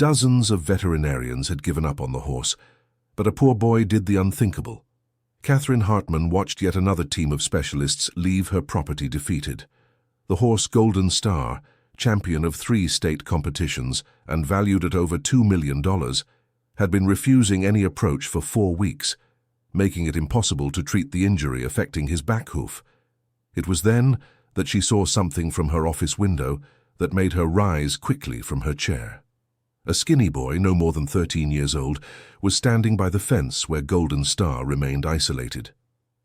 Dozens of veterinarians had given up on the horse, but a poor boy did the unthinkable. Catherine Hartman watched yet another team of specialists leave her property defeated. The horse Golden Star, champion of 3 state competitions and valued at over $2 million, had been refusing any approach for 4 weeks, making it impossible to treat the injury affecting his back hoof. It was then that she saw something from her office window that made her rise quickly from her chair. A skinny boy, no more than 13 years old, was standing by the fence where Golden Star remained isolated.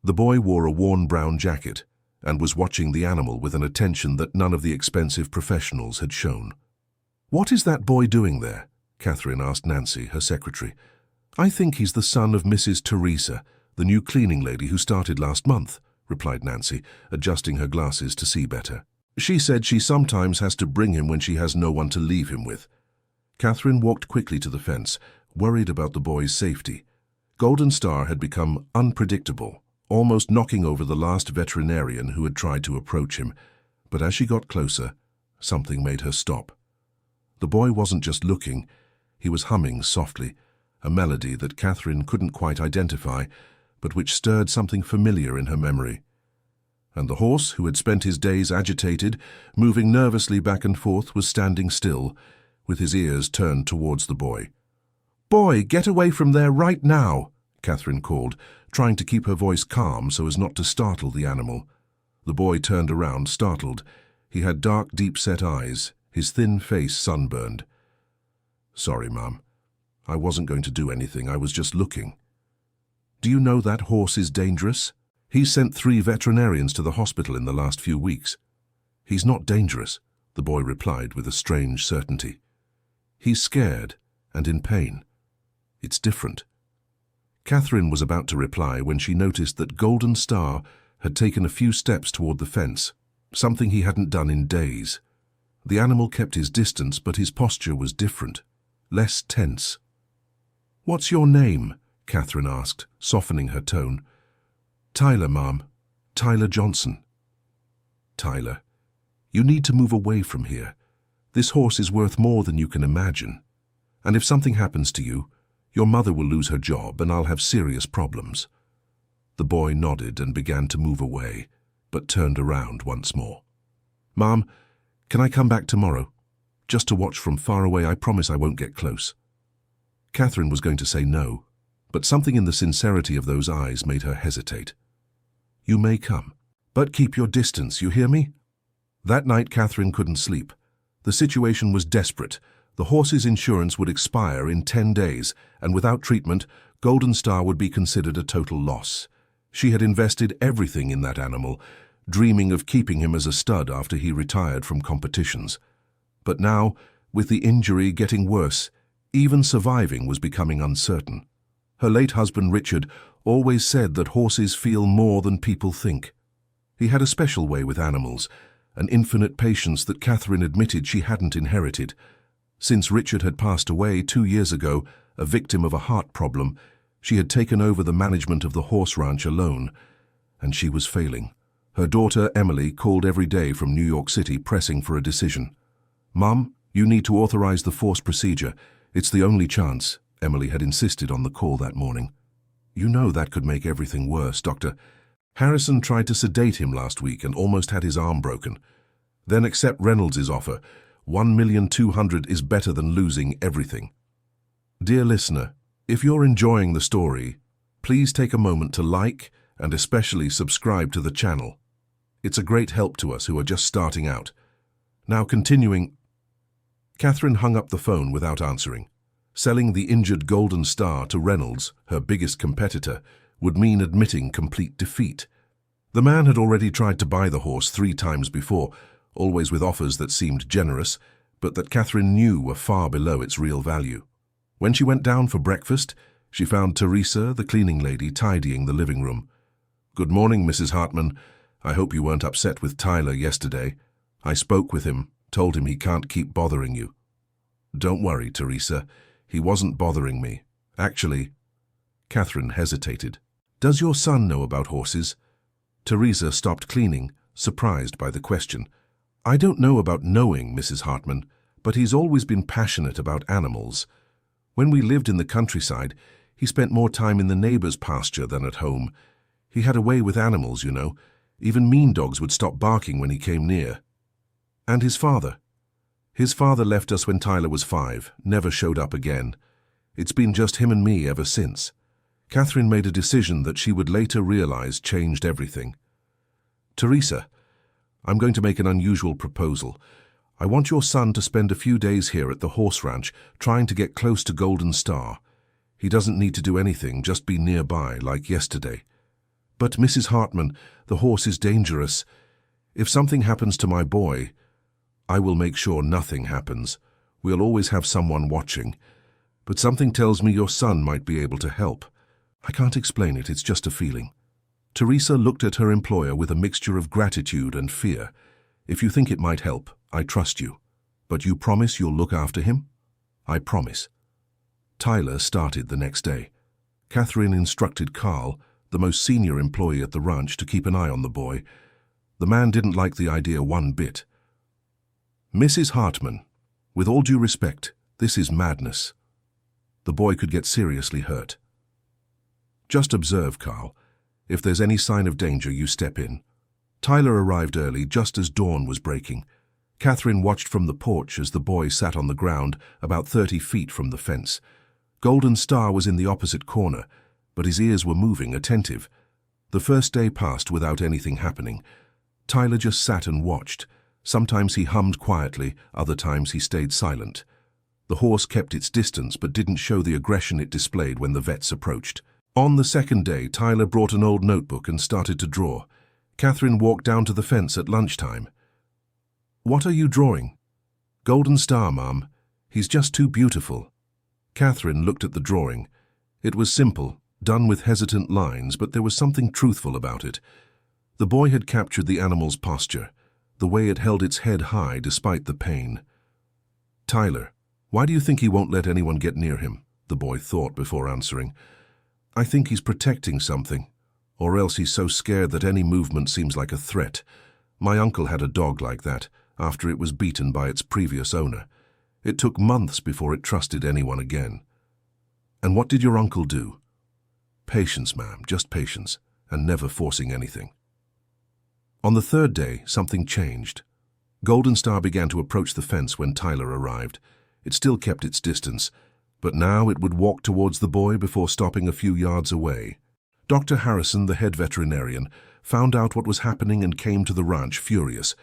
The boy wore a worn brown jacket and was watching the animal with an attention that none of the expensive professionals had shown. "What is that boy doing there?" Catherine asked Nancy, her secretary. "I think he's the son of Mrs. Teresa, the new cleaning lady who started last month," replied Nancy, adjusting her glasses to see better. "She said she sometimes has to bring him when she has no one to leave him with." Catherine walked quickly to the fence, worried about the boy's safety. Golden Star had become unpredictable, almost knocking over the last veterinarian who had tried to approach him. But as she got closer, something made her stop. The boy wasn't just looking, he was humming softly, a melody that Catherine couldn't quite identify, but which stirred something familiar in her memory. And the horse, who had spent his days agitated, moving nervously back and forth, was standing still, with his ears turned towards the boy. "Boy, get away from there right now," Catherine called, trying to keep her voice calm so as not to startle the animal. The boy turned around, startled. He had dark, deep-set eyes, his thin face sunburned. "Sorry, Mum. I wasn't going to do anything. I was just looking." "Do you know that horse is dangerous? He's sent 3 veterinarians to the hospital in the last few weeks." "He's not dangerous," the boy replied with a strange certainty. "He's scared and in pain. It's different." Catherine was about to reply when she noticed that Golden Star had taken a few steps toward the fence, something he hadn't done in days. The animal kept his distance, but his posture was different, less tense. "What's your name?" Catherine asked, softening her tone. "Tyler, Ma'am. Tyler Johnson." "Tyler, you need to move away from here. This horse is worth more than you can imagine. And if something happens to you, your mother will lose her job and I'll have serious problems." The boy nodded and began to move away, but turned around once more. "Ma'am, can I come back tomorrow? Just to watch from far away. I promise I won't get close." Catherine was going to say no, but something in the sincerity of those eyes made her hesitate. "You may come, but keep your distance, you hear me?" That night Catherine couldn't sleep. The situation was desperate. The horse's insurance would expire in 10 days, and without treatment, Golden Star would be considered a total loss. She had invested everything in that animal, dreaming of keeping him as a stud after he retired from competitions. But now, with the injury getting worse, even surviving was becoming uncertain. Her late husband Richard always said that horses feel more than people think. He had a special way with animals, an infinite patience that Catherine admitted she hadn't inherited. Since Richard had passed away 2 years ago, a victim of a heart problem, she had taken over the management of the horse ranch alone, and she was failing. Her daughter Emily called every day from New York City pressing for a decision. "Mum, you need to authorize the force procedure. It's the only chance," Emily had insisted on the call that morning. "You know that could make everything worse, Doctor. Harrison tried to sedate him last week and almost had his arm broken. Then accept Reynolds's offer. 1,200,000 is better than losing everything." Dear listener, if you're enjoying the story, please take a moment to like and especially subscribe to the channel. It's a great help to us who are just starting out. Now continuing. Catherine hung up the phone without answering. Selling the injured Golden Star to Reynolds, her biggest competitor, would mean admitting complete defeat. The man had already tried to buy the horse 3 times before, always with offers that seemed generous, but that Catherine knew were far below its real value. When she went down for breakfast, she found Teresa, the cleaning lady, tidying the living room. "Good morning, Mrs. Hartman. I hope you weren't upset with Tyler yesterday. I spoke with him, told him he can't keep bothering you." "Don't worry, Teresa. He wasn't bothering me. Actually—" Catherine hesitated. "Does your son know about horses?" Teresa stopped cleaning, surprised by the question. "I don't know about knowing, Mrs. Hartman, but he's always been passionate about animals. When we lived in the countryside, he spent more time in the neighbor's pasture than at home. He had a way with animals, you know. Even mean dogs would stop barking when he came near. And his father. His father left us when Tyler was 5, never showed up again. It's been just him and me ever since. Catherine made a decision that she would later realize changed everything. Teresa, I'm going to make an unusual proposal. I want your son to spend a few days here at the horse ranch trying to get close to Golden Star. He doesn't need to do anything, just be nearby, like yesterday. But Mrs. Hartman, the horse is dangerous. If something happens to my boy, I will make sure nothing happens. We'll always have someone watching. But something tells me your son might be able to help. I can't explain it, it's just a feeling. Teresa looked at her employer with a mixture of gratitude and fear. If you think it might help, I trust you. But you promise you'll look after him? I promise. Tyler started the next day. Catherine instructed Carl, the most senior employee at the ranch, to keep an eye on the boy. The man didn't like the idea one bit. Mrs. Hartman, with all due respect, this is madness. The boy could get seriously hurt. Just observe, Carl. If there's any sign of danger, you step in. Tyler arrived early, just as dawn was breaking. Catherine watched from the porch as the boy sat on the ground about 30 feet from the fence. Golden Star was in the opposite corner, but his ears were moving, attentive. The first day passed without anything happening. Tyler just sat and watched. Sometimes he hummed quietly, other times he stayed silent. The horse kept its distance but didn't show the aggression it displayed when the vets approached. On the second day, Tyler brought an old notebook and started to draw. Catherine walked down to the fence at lunchtime. What are you drawing? Golden Star, Mom. He's just too beautiful. Catherine looked at the drawing. It was simple, done with hesitant lines, but there was something truthful about it. The boy had captured the animal's posture, the way it held its head high despite the pain. Tyler, why do you think he won't let anyone get near him? The boy thought before answering. I think he's protecting something, or else he's so scared that any movement seems like a threat. My uncle had a dog like that, after it was beaten by its previous owner. It took months before it trusted anyone again. And what did your uncle do? Patience, ma'am, just patience, and never forcing anything. On the third day, something changed. Golden Star began to approach the fence when Tyler arrived. It still kept its distance, but now it would walk towards the boy before stopping a few yards away. Dr. Harrison, the head veterinarian, found out what was happening and came to the ranch furious.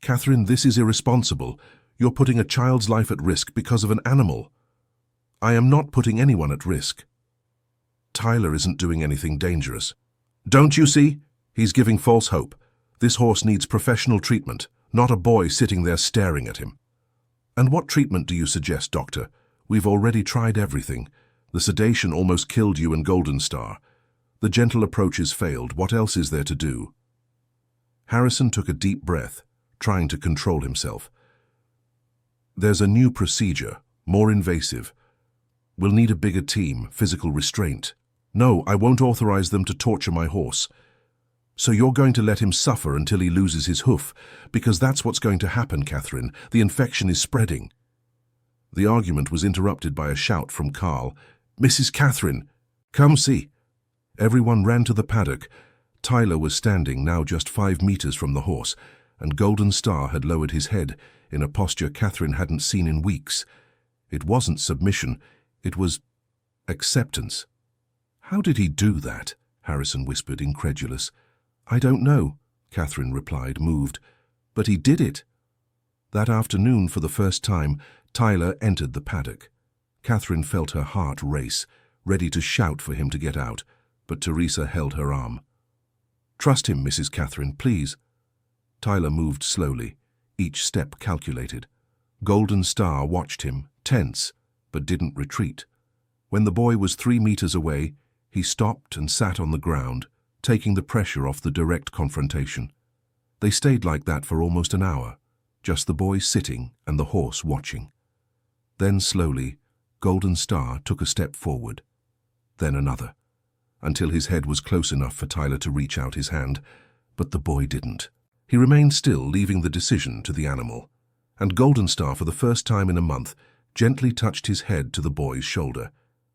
Catherine, this is irresponsible. You're putting a child's life at risk because of an animal. I am not putting anyone at risk. Tyler isn't doing anything dangerous. Don't you see? He's giving false hope. This horse needs professional treatment, not a boy sitting there staring at him. And what treatment do you suggest, doctor? We've already tried everything. The sedation almost killed you and Golden Star. The gentle approaches failed. What else is there to do? Harrison took a deep breath, trying to control himself. There's a new procedure, more invasive. We'll need a bigger team, physical restraint. No, I won't authorize them to torture my horse. So you're going to let him suffer until he loses his hoof, because that's what's going to happen, Catherine. The infection is spreading. The argument was interrupted by a shout from Carl. Mrs. Catherine, come see. Everyone ran to the paddock. Tyler was standing now just 5 meters from the horse, and Golden Star had lowered his head in a posture Catherine hadn't seen in weeks. It wasn't submission, it was acceptance. How did he do that? Harrison whispered, incredulous. I don't know, Catherine replied, moved. But he did it. That afternoon, for the first time, Tyler entered the paddock. Catherine felt her heart race, ready to shout for him to get out, but Teresa held her arm. Trust him, Mrs. Catherine, please. Tyler moved slowly, each step calculated. Golden Star watched him, tense, but didn't retreat. When the boy was 3 meters away, he stopped and sat on the ground, taking the pressure off the direct confrontation. They stayed like that for almost an hour, just the boy sitting and the horse watching. Then slowly, Golden Star took a step forward, then another, until his head was close enough for Tyler to reach out his hand, but the boy didn't. He remained still, leaving the decision to the animal. And Golden Star, for the first time in a month, gently touched his head to the boy's shoulder.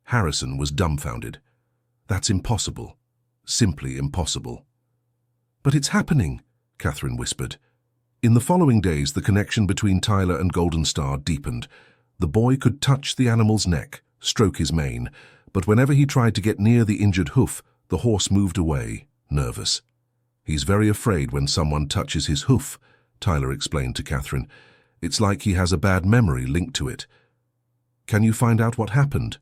Harrison was dumbfounded. That's impossible. Simply impossible. But it's happening, Catherine whispered. In the following days, the connection between Tyler and Golden Star deepened. The boy could touch the animal's neck, stroke his mane, but whenever he tried to get near the injured hoof, the horse moved away, nervous. He's very afraid when someone touches his hoof, Tyler explained to Catherine. It's like he has a bad memory linked to it. Can you find out what happened?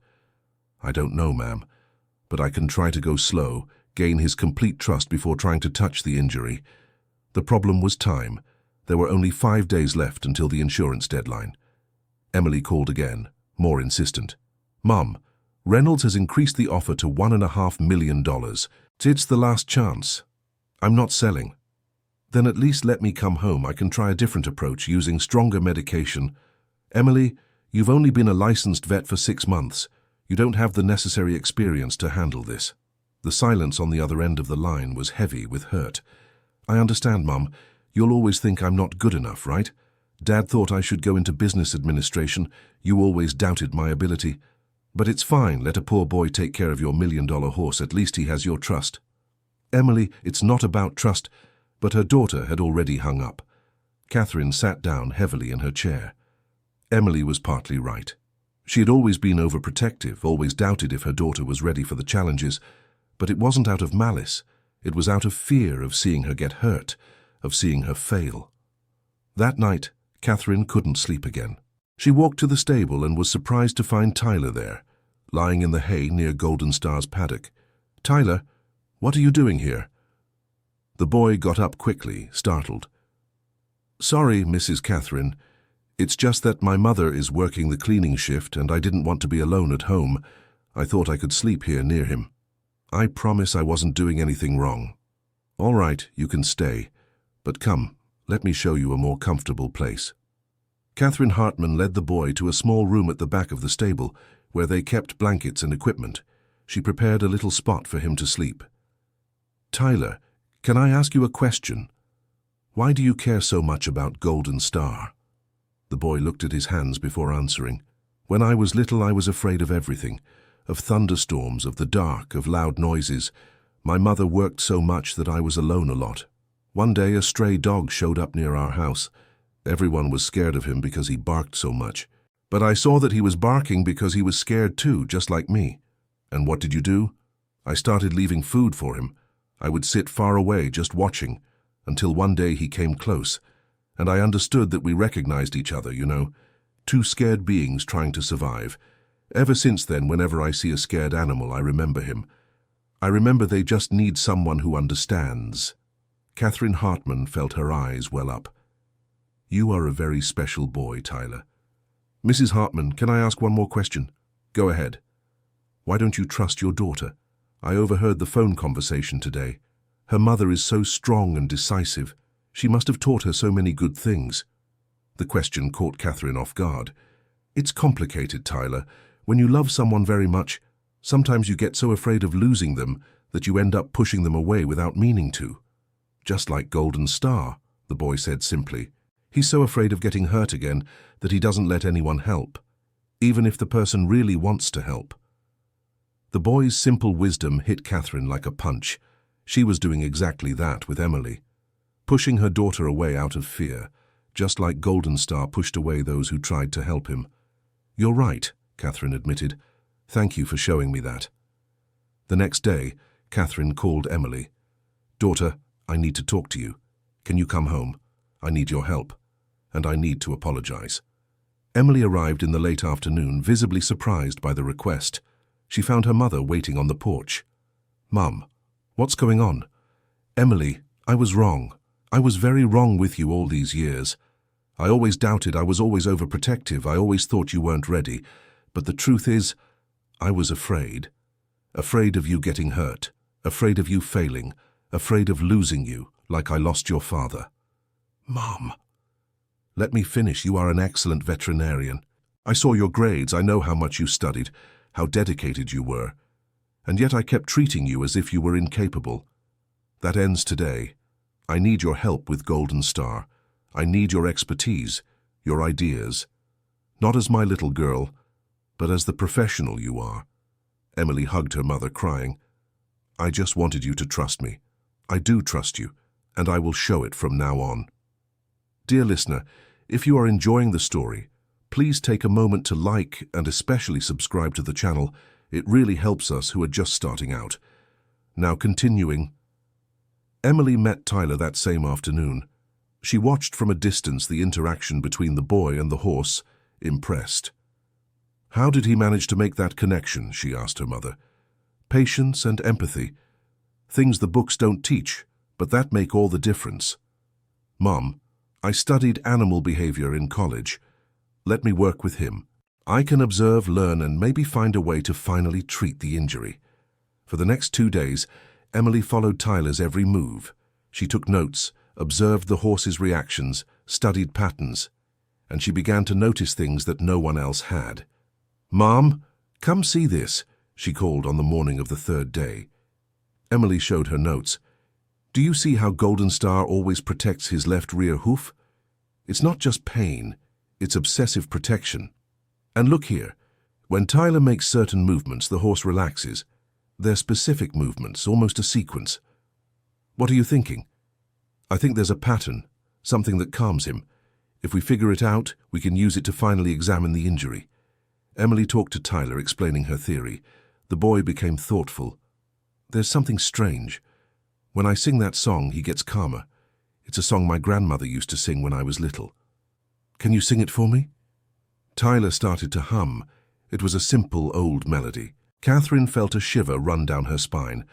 I don't know, ma'am, but I can try to go slow, gain his complete trust before trying to touch the injury. The problem was time. There were only 5 days left until the insurance deadline. Emily called again, more insistent. Mum, Reynolds has increased the offer to $1.5 million. It's the last chance. I'm not selling. Then at least let me come home. I can try a different approach using stronger medication. Emily, you've only been a licensed vet for 6 months. You don't have the necessary experience to handle this. The silence on the other end of the line was heavy with hurt. I understand, Mum. You'll always think I'm not good enough, right? Dad thought I should go into business administration. You always doubted my ability. But it's fine. Let a poor boy take care of your $1 million horse. At least he has your trust. Emily, it's not about trust. But her daughter had already hung up. Catherine sat down heavily in her chair. Emily was partly right. She had always been overprotective, always doubted if her daughter was ready for the challenges. But it wasn't out of malice. It was out of fear of seeing her get hurt, of seeing her fail. That night, Catherine couldn't sleep again. She walked to the stable and was surprised to find Tyler there, lying in the hay near Golden Star's paddock. Tyler, what are you doing here? The boy got up quickly, startled. Sorry, Mrs. Catherine. It's just that my mother is working the cleaning shift and I didn't want to be alone at home. I thought I could sleep here near him. I promise I wasn't doing anything wrong. All right, you can stay. But come, let me show you a more comfortable place. Catherine Hartman led the boy to a small room at the back of the stable, where they kept blankets and equipment. She prepared a little spot for him to sleep. Tyler, can I ask you a question? Why do you care so much about Golden Star? The boy looked at his hands before answering. When I was little, I was afraid of everything, of thunderstorms, of the dark, of loud noises. My mother worked so much that I was alone a lot. One day, a stray dog showed up near our house. Everyone was scared of him because he barked so much. But I saw that he was barking because he was scared too, just like me. And what did you do? I started leaving food for him. I would sit far away just watching, until one day he came close, and I understood that we recognized each other, you know, two scared beings trying to survive. Ever since then, whenever I see a scared animal, I remember him. I remember they just need someone who understands. Catherine Hartman felt her eyes well up. You are a very special boy, Tyler. Mrs. Hartman, can I ask one more question? Go ahead. Why don't you trust your daughter? I overheard the phone conversation today. Her mother is so strong and decisive. She must have taught her so many good things. The question caught Catherine off guard. It's complicated, Tyler. When you love someone very much, sometimes you get so afraid of losing them that you end up pushing them away without meaning to. Just like Golden Star, the boy said simply. He's so afraid of getting hurt again that he doesn't let anyone help, even if the person really wants to help. The boy's simple wisdom hit Catherine like a punch. She was doing exactly that with Emily, pushing her daughter away out of fear, just like Golden Star pushed away those who tried to help him. You're right, Catherine admitted. Thank you for showing me that. The next day, Catherine called Emily. Daughter, I need to talk to you. Can you come home? I need your help, and I need to apologize. Emily arrived in the late afternoon, visibly surprised by the request. She found her mother waiting on the porch. Mum, what's going on? Emily, I was wrong. I was very wrong with you all these years. I always doubted, I was always overprotective, I always thought you weren't ready. But the truth is, I was afraid. Afraid of you getting hurt, afraid of you failing, afraid of losing you, like I lost your father. Mom. Let me finish. You are an excellent veterinarian. I saw your grades, I know how much you studied, how dedicated you were. And yet I kept treating you as if you were incapable. That ends today. I need your help with Golden Star. I need your expertise, your ideas. Not as my little girl, but as the professional you are." Emily hugged her mother, crying, "I just wanted you to trust me. I do trust you, and I will show it from now on." Dear listener, if you are enjoying the story, please take a moment to like and especially subscribe to the channel. It really helps us who are just starting out. Now continuing. Emily met Tyler that same afternoon. She watched from a distance the interaction between the boy and the horse, impressed. "How did he manage to make that connection?" she asked her mother. "Patience and empathy. Things the books don't teach, but that make all the difference." "Mom, I studied animal behavior in college. Let me work with him. I can observe, learn, and maybe find a way to finally treat the injury." For the next 2 days, Emily followed Tyler's every move. She took notes, observed the horse's reactions, studied patterns, and she began to notice things that no one else had. "Mom, come see this," she called on the morning of the 3rd day. Emily showed her notes. "Do you see how Golden Star always protects his left rear hoof? It's not just pain, it's obsessive protection. And look here, when Tyler makes certain movements, the horse relaxes. They're specific movements, almost a sequence. What are you thinking?" "I think there's a pattern, something that calms him. If we figure it out, we can use it to finally examine the injury." Emily talked to Tyler, explaining her theory. The boy became thoughtful. "There's something strange. When I sing that song, he gets calmer. It's a song my grandmother used to sing when I was little. Can you sing it for me?" Tyler started to hum. It was a simple old melody. Catherine felt a shiver run down her spine.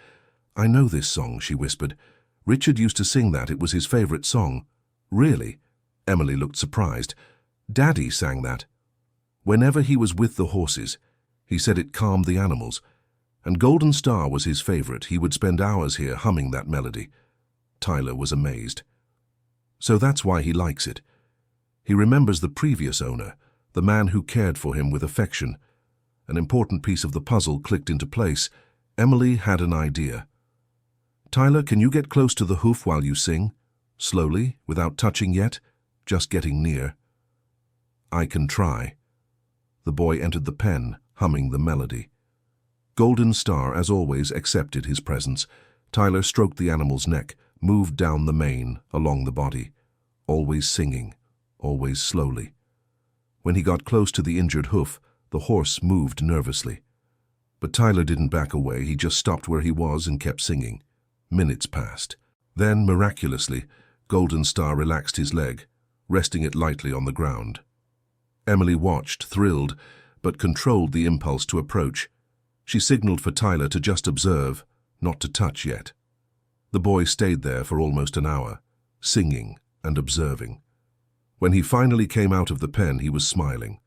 "I know this song," she whispered. "Richard used to sing that. It was his favorite song." "Really?" Emily looked surprised. "Daddy sang that. Whenever he was with the horses, he said it calmed the animals. And Golden Star was his favorite. He would spend hours here humming that melody." Tyler was amazed. "So that's why he likes it. He remembers the previous owner, the man who cared for him with affection." An important piece of the puzzle clicked into place. Emily had an idea. "Tyler, can you get close to the hoof while you sing? Slowly, without touching yet, just getting near." "I can try." The boy entered the pen, humming the melody. Golden Star, as always, accepted his presence. Tyler stroked the animal's neck, moved down the mane, along the body, always singing, always slowly. When he got close to the injured hoof, the horse moved nervously. But Tyler didn't back away. He just stopped where he was and kept singing. Minutes passed. Then, miraculously, Golden Star relaxed his leg, resting it lightly on the ground. Emily watched, thrilled, but controlled the impulse to approach. She signaled for Tyler to just observe, not to touch yet. The boy stayed there for almost an hour, singing and observing. When he finally came out of the pen, he was smiling.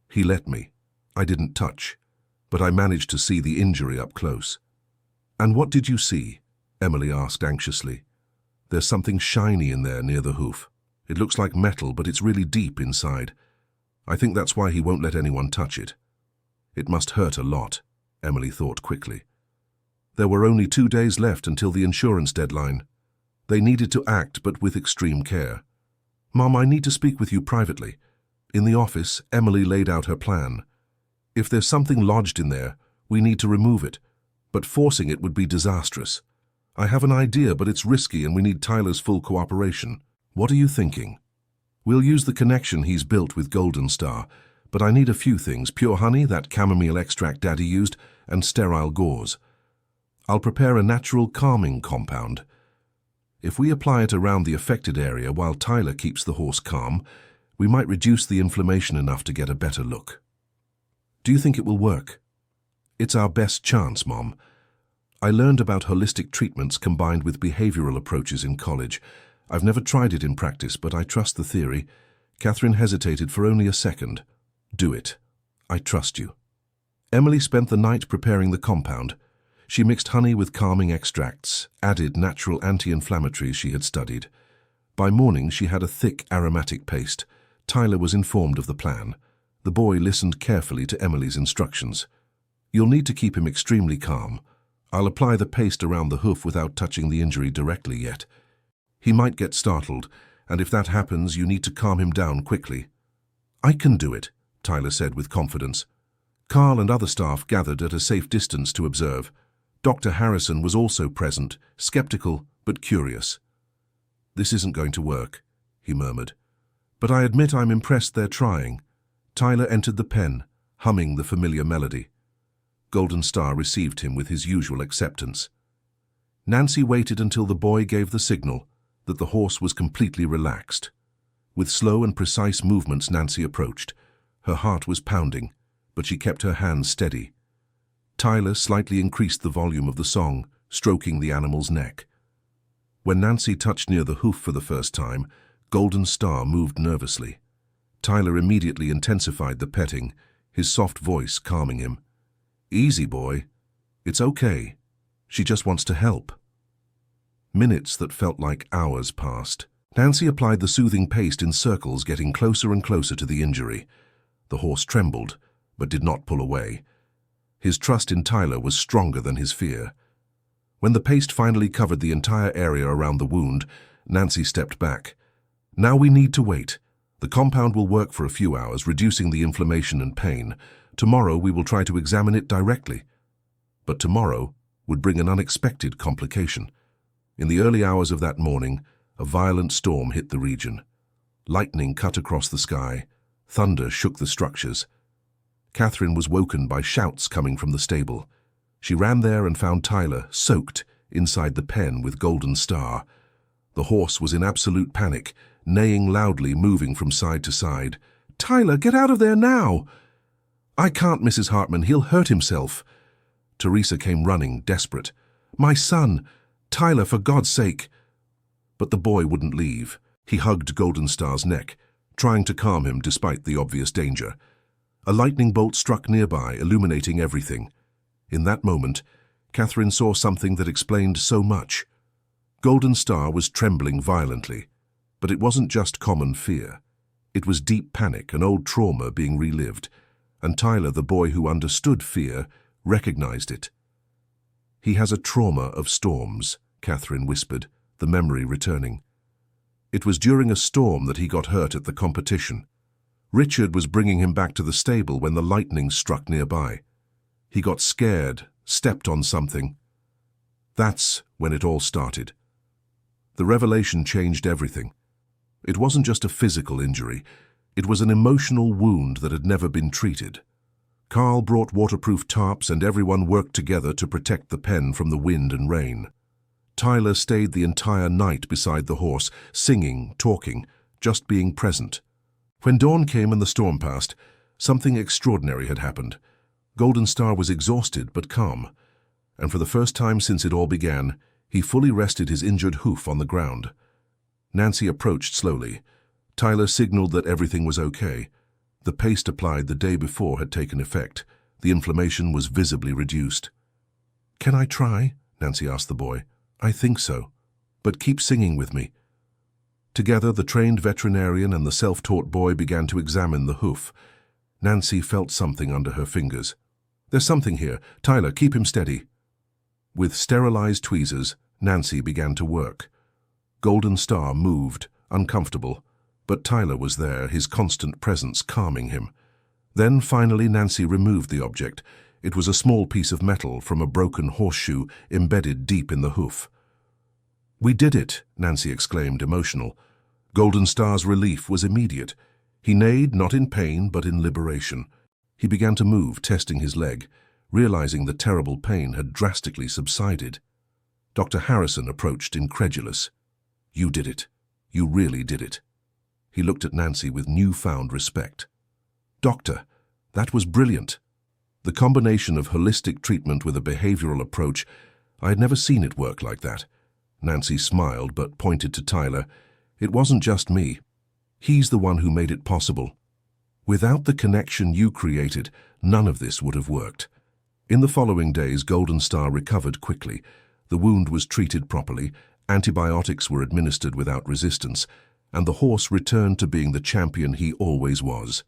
"He let me. I didn't touch, but I managed to see the injury up close." "And what did you see?" Emily asked anxiously. "There's something shiny in there near the hoof. It looks like metal, but it's really deep inside. I think that's why he won't let anyone touch it." It must hurt a lot, Emily thought quickly. There were only 2 days left until the insurance deadline. They needed to act, but with extreme care. "Mom, I need to speak with you privately." In the office, Emily laid out her plan. "If there's something lodged in there, we need to remove it, but forcing it would be disastrous. I have an idea, but it's risky and we need Tyler's full cooperation. What are you thinking?" "We'll use the connection he's built with Golden Star, but I need a few things: pure honey, that chamomile extract Daddy used, and sterile gauze. I'll prepare a natural calming compound. If we apply it around the affected area while Tyler keeps the horse calm, we might reduce the inflammation enough to get a better look." "Do you think it will work?" "It's our best chance, Mom. I learned about holistic treatments combined with behavioral approaches in college. I've never tried it in practice, but I trust the theory." Catherine hesitated for only a second. "Do it. I trust you." Emily spent the night preparing the compound. She mixed honey with calming extracts, added natural anti-inflammatories she had studied. By morning, she had a thick, aromatic paste. Tyler was informed of the plan. The boy listened carefully to Emily's instructions. "You'll need to keep him extremely calm. I'll apply the paste around the hoof without touching the injury directly yet. He might get startled, and if that happens, you need to calm him down quickly. "I can do it," Tyler said with confidence. Carl and other staff gathered at a safe distance to observe. Dr. Harrison was also present, skeptical but curious. "This isn't going to work," he murmured. "But I admit I'm impressed they're trying." Tyler entered the pen, humming the familiar melody. Golden Star received him with his usual acceptance. Nancy waited until the boy gave the signal that the horse was completely relaxed. With slow and precise movements, Nancy approached. Her heart was pounding, but she kept her hands steady. Tyler slightly increased the volume of the song, stroking the animal's neck. When Nancy touched near the hoof for the first time, Golden Star moved nervously. Tyler immediately intensified the petting, his soft voice calming him. "Easy, boy. It's okay. She just wants to help." Minutes that felt like hours passed. Nancy applied the soothing paste in circles, getting closer and closer to the injury. The horse trembled, but did not pull away. His trust in Tyler was stronger than his fear. When the paste finally covered the entire area around the wound, Nancy stepped back. "Now we need to wait. The compound will work for a few hours, reducing the inflammation and pain. Tomorrow we will try to examine it directly." But tomorrow would bring an unexpected complication. In the early hours of that morning, a violent storm hit the region. Lightning cut across the sky. Thunder shook the structures. Catherine was woken by shouts coming from the stable. She ran there and found Tyler, soaked, inside the pen with Golden Star. The horse was in absolute panic, neighing loudly, moving from side to side. "Tyler, get out of there now!" "I can't, Mrs. Hartman. He'll hurt himself." Teresa came running, desperate. "My son! Tyler, for God's sake!" But the boy wouldn't leave. He hugged Golden Star's neck, trying to calm him despite the obvious danger. A lightning bolt struck nearby, illuminating everything. In that moment, Catherine saw something that explained so much. Golden Star was trembling violently, but it wasn't just common fear. It was deep panic, an old trauma being relived, and Tyler, the boy who understood fear, recognized it. "He has a trauma of storms," Catherine whispered, the memory returning. "It was during a storm that he got hurt at the competition. Richard was bringing him back to the stable when the lightning struck nearby. He got scared, stepped on something. That's when it all started." The revelation changed everything. It wasn't just a physical injury. It was an emotional wound that had never been treated. Carl brought waterproof tarps and everyone worked together to protect the pen from the wind and rain. Tyler stayed the entire night beside the horse, singing, talking, just being present. When dawn came and the storm passed, something extraordinary had happened. Golden Star was exhausted but calm, and for the first time since it all began, he fully rested his injured hoof on the ground. Nancy approached slowly. Tyler signaled that everything was okay. The paste applied the day before had taken effect. The inflammation was visibly reduced. "Can I try?" Nancy asked the boy. "I think so. But keep singing with me." Together, the trained veterinarian and the self-taught boy began to examine the hoof. Nancy felt something under her fingers. "There's something here. Tyler, keep him steady." With sterilized tweezers, Nancy began to work. Golden Star moved, uncomfortable, but Tyler was there, his constant presence calming him. Then, finally, Nancy removed the object. It was a small piece of metal from a broken horseshoe embedded deep in the hoof. "We did it," Nancy exclaimed, emotional. Golden Star's relief was immediate. He neighed, not in pain, but in liberation. He began to move, testing his leg, realizing the terrible pain had drastically subsided. Dr. Harrison approached, incredulous. "You did it. You really did it." He looked at Nancy with newfound respect. "Doctor, that was brilliant." The combination of holistic treatment with a behavioral approach, I had never seen it work like that. Nancy smiled but pointed to Tyler. "It wasn't just me. He's the one who made it possible. Without the connection you created, none of this would have worked." In the following days, Golden Star recovered quickly. The wound was treated properly, antibiotics were administered without resistance, and the horse returned to being the champion he always was.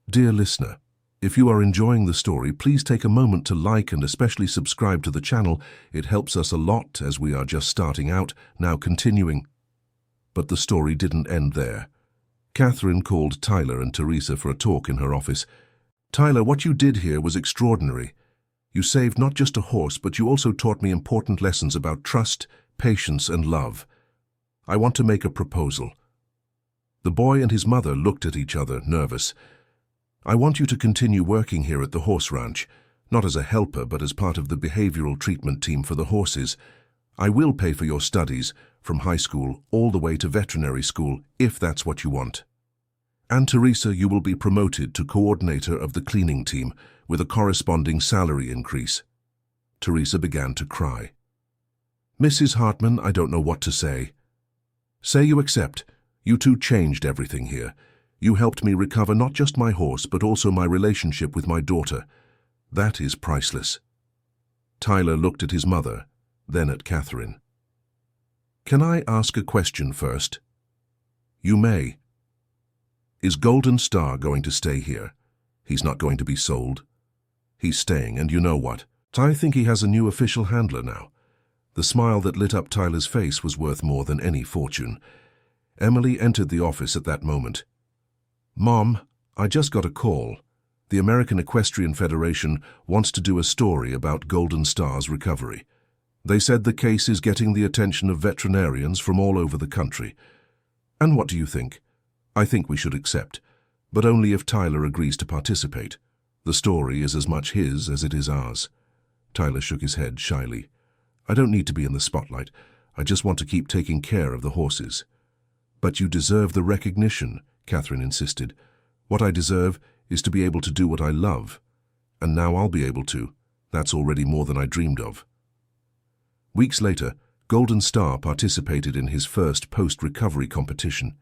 Dear listener, if you are enjoying the story, please take a moment to like and especially subscribe to the channel. It helps us a lot as we are just starting out, now continuing. But the story didn't end there. Catherine called Tyler and Teresa for a talk in her office. "Tyler, what you did here was extraordinary. You saved not just a horse, but you also taught me important lessons about trust, patience, and love. I want to make a proposal." The boy and his mother looked at each other, nervous. "I want you to continue working here at the horse ranch, not as a helper, but as part of the behavioral treatment team for the horses. I will pay for your studies, from high school all the way to veterinary school, if that's what you want. And Teresa, you will be promoted to coordinator of the cleaning team, with a corresponding salary increase." Teresa began to cry. "Mrs. Hartman, I don't know what to say." "Say you accept. You two changed everything here. You helped me recover not just my horse, but also my relationship with my daughter. That is priceless." Tyler looked at his mother, then at Catherine. "Can I ask a question first?" "You may." "Is Golden Star going to stay here? He's not going to be sold?" "He's staying, and you know what? I think he has a new official handler now." The smile that lit up Tyler's face was worth more than any fortune. Emily entered the office at that moment. "Mom, I just got a call. The American Equestrian Federation wants to do a story about Golden Star's recovery. They said the case is getting the attention of veterinarians from all over the country. And what do you think? I think we should accept, but only if Tyler agrees to participate. The story is as much his as it is ours." Tyler shook his head shyly. "I don't need to be in the spotlight. I just want to keep taking care of the horses." "But you deserve the recognition," Catherine insisted. "What I deserve is to be able to do what I love. And now I'll be able to. That's already more than I dreamed of." Weeks later, Golden Star participated in his first post-recovery competition.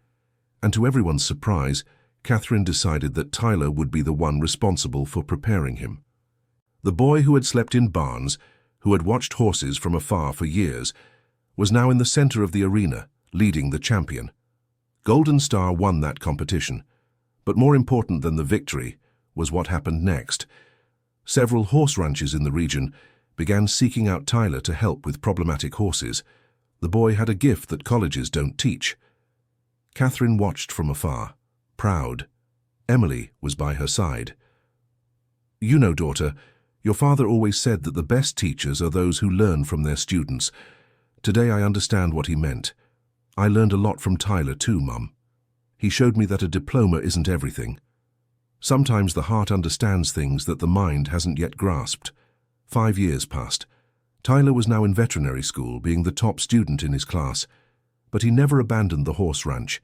And to everyone's surprise, Catherine decided that Tyler would be the one responsible for preparing him. The boy who had slept in barns, who had watched horses from afar for years, was now in the center of the arena, leading the champion. Golden Star won that competition, but more important than the victory was what happened next. Several horse ranches in the region began seeking out Tyler to help with problematic horses. The boy had a gift that colleges don't teach. Catherine watched from afar, proud. Emily was by her side. "You know, daughter, your father always said that the best teachers are those who learn from their students. Today I understand what he meant. I learned a lot from Tyler too, Mum. He showed me that a diploma isn't everything. Sometimes the heart understands things that the mind hasn't yet grasped." 5 years passed. Tyler was now in veterinary school, being the top student in his class. But he never abandoned the horse ranch.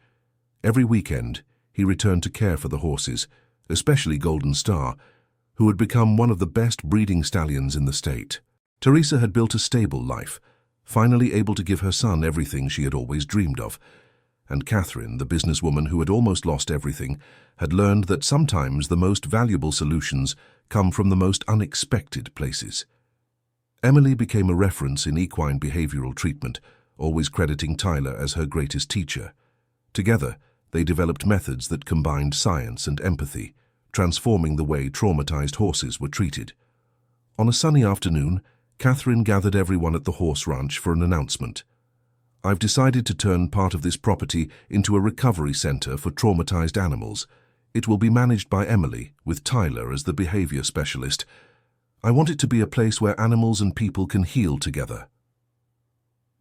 Every weekend, he returned to care for the horses, especially Golden Star, who had become one of the best breeding stallions in the state. Teresa had built a stable life, finally able to give her son everything she had always dreamed of. And Catherine, the businesswoman who had almost lost everything, had learned that sometimes the most valuable solutions come from the most unexpected places. Emily became a reference in equine behavioral treatment, always crediting Tyler as her greatest teacher. Together, they developed methods that combined science and empathy, transforming the way traumatized horses were treated. On a sunny afternoon, Catherine gathered everyone at the horse ranch for an announcement. "I've decided to turn part of this property into a recovery center for traumatized animals. It will be managed by Emily, with Tyler as the behavior specialist. I want it to be a place where animals and people can heal together."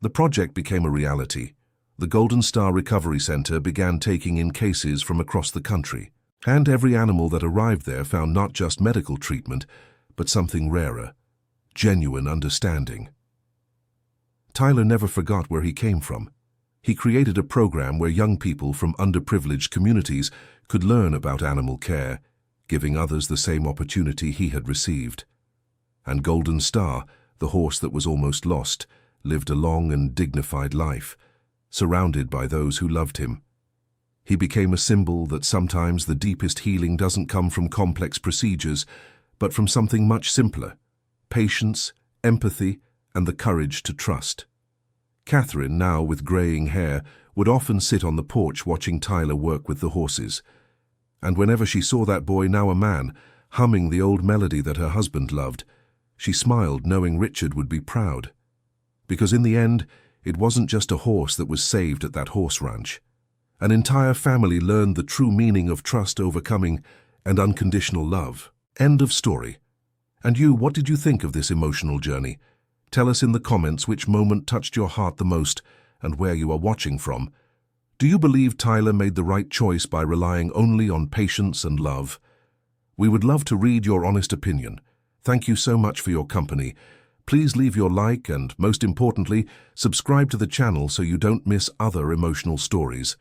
The project became a reality. The Golden Star Recovery Center began taking in cases from across the country, and every animal that arrived there found not just medical treatment, but something rarer: genuine understanding. Tyler never forgot where he came from. He created a program where young people from underprivileged communities could learn about animal care, giving others the same opportunity he had received. And Golden Star, the horse that was almost lost, lived a long and dignified life, surrounded by those who loved him. He became a symbol that sometimes the deepest healing doesn't come from complex procedures, but from something much simpler: patience, empathy, and the courage to trust. Catherine, now with graying hair, would often sit on the porch watching Tyler work with the horses. And whenever she saw that boy, now a man, humming the old melody that her husband loved, she smiled, knowing Richard would be proud. Because in the end, it wasn't just a horse that was saved at that horse ranch. An entire family learned the true meaning of trust, overcoming, and unconditional love. End of story. And you, what did you think of this emotional journey? Tell us in the comments which moment touched your heart the most and where you are watching from. Do you believe Tyler made the right choice by relying only on patience and love? We would love to read your honest opinion. Thank you so much for your company. Please leave your like and, most importantly, subscribe to the channel so you don't miss other emotional stories.